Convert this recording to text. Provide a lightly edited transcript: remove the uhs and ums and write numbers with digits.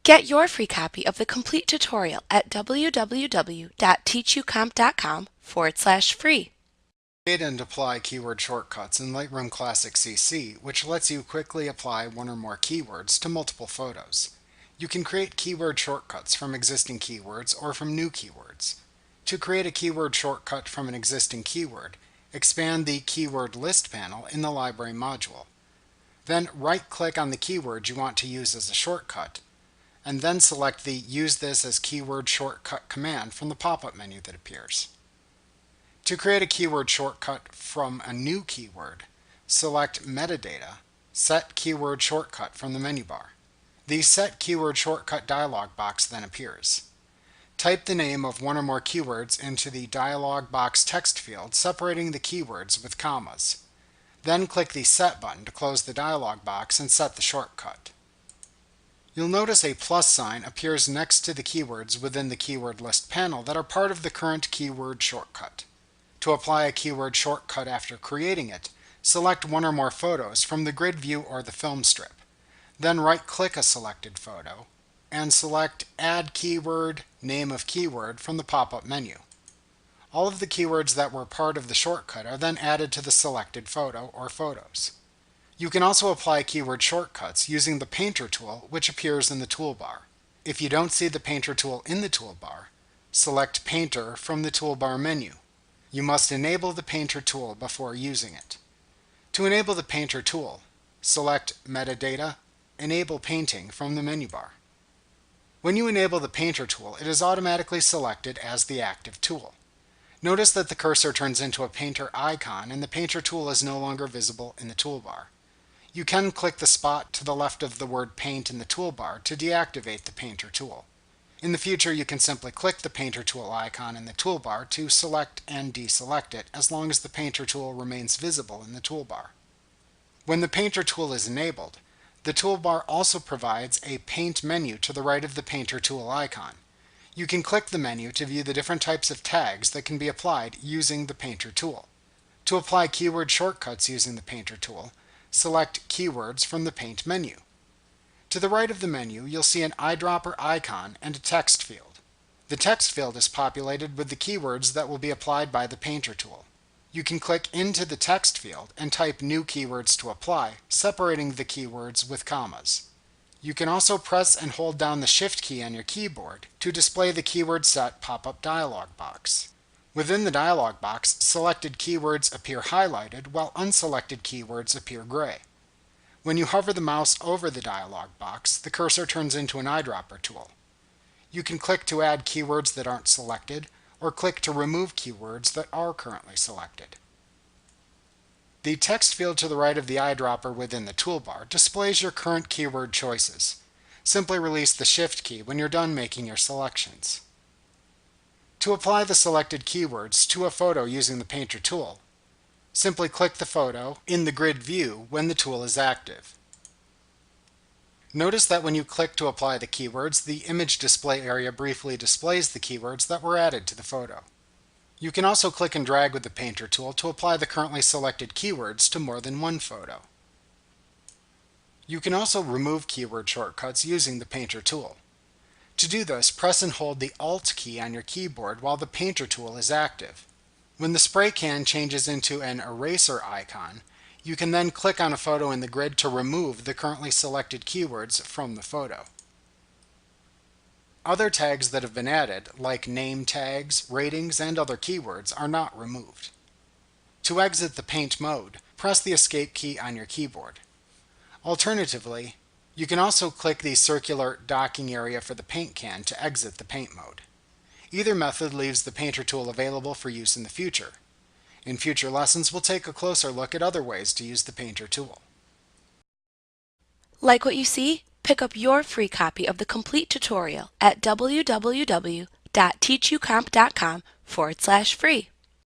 Get your free copy of the complete tutorial at www.teachucomp.com/free. Create and apply keyword shortcuts in Lightroom Classic CC, which lets you quickly apply one or more keywords to multiple photos. You can create keyword shortcuts from existing keywords or from new keywords. To create a keyword shortcut from an existing keyword, expand the Keyword List panel in the Library module. Then right-click on the keyword you want to use as a shortcut, and then select the Use this as keyword shortcut command from the pop-up menu that appears. To create a keyword shortcut from a new keyword, select Metadata, Set Keyword Shortcut from the menu bar. The Set Keyword Shortcut dialog box then appears. Type the name of one or more keywords into the dialog box text field, separating the keywords with commas. Then click the Set button to close the dialog box and set the shortcut. You'll notice a plus sign appears next to the keywords within the Keyword List panel that are part of the current keyword shortcut. To apply a keyword shortcut after creating it, select one or more photos from the grid view or the film strip. Then right-click a selected photo and select Add Keyword, Name of Keyword from the pop-up menu. All of the keywords that were part of the shortcut are then added to the selected photo or photos. You can also apply keyword shortcuts using the Painter tool, which appears in the toolbar. If you don't see the Painter tool in the toolbar, select Painter from the toolbar menu. You must enable the Painter tool before using it. To enable the Painter tool, select Metadata, Enable Painting from the menu bar. When you enable the Painter tool, it is automatically selected as the active tool. Notice that the cursor turns into a Painter icon and the Painter tool is no longer visible in the toolbar. You can click the spot to the left of the word Paint in the toolbar to deactivate the Painter tool. In the future, you can simply click the Painter tool icon in the toolbar to select and deselect it, as long as the Painter tool remains visible in the toolbar. When the Painter tool is enabled, the toolbar also provides a Paint menu to the right of the Painter tool icon. You can click the menu to view the different types of tags that can be applied using the Painter tool. To apply keyword shortcuts using the Painter tool, select Keywords from the Paint menu. To the right of the menu, you'll see an eyedropper icon and a text field. The text field is populated with the keywords that will be applied by the Painter tool. You can click into the text field and type new keywords to apply, separating the keywords with commas. You can also press and hold down the Shift key on your keyboard to display the Keyword Set pop-up dialog box. Within the dialog box, selected keywords appear highlighted, while unselected keywords appear gray. When you hover the mouse over the dialog box, the cursor turns into an eyedropper tool. You can click to add keywords that aren't selected, or click to remove keywords that are currently selected. The text field to the right of the eyedropper within the toolbar displays your current keyword choices. Simply release the Shift key when you're done making your selections. To apply the selected keywords to a photo using the Painter tool, simply click the photo in the grid view when the tool is active. Notice that when you click to apply the keywords, the image display area briefly displays the keywords that were added to the photo. You can also click and drag with the Painter tool to apply the currently selected keywords to more than one photo. You can also remove keyword shortcuts using the Painter tool. To do this, press and hold the Alt key on your keyboard while the Painter tool is active. When the spray can changes into an eraser icon, you can then click on a photo in the grid to remove the currently selected keywords from the photo. Other tags that have been added, like name tags, ratings, and other keywords, are not removed. To exit the Paint mode, press the Escape key on your keyboard. Alternatively, you can also click the circular docking area for the paint can to exit the paint mode. Either method leaves the Painter tool available for use in the future. In future lessons, we'll take a closer look at other ways to use the Painter tool. Like what you see? Pick up your free copy of the complete tutorial at www.teachucomp.com/free.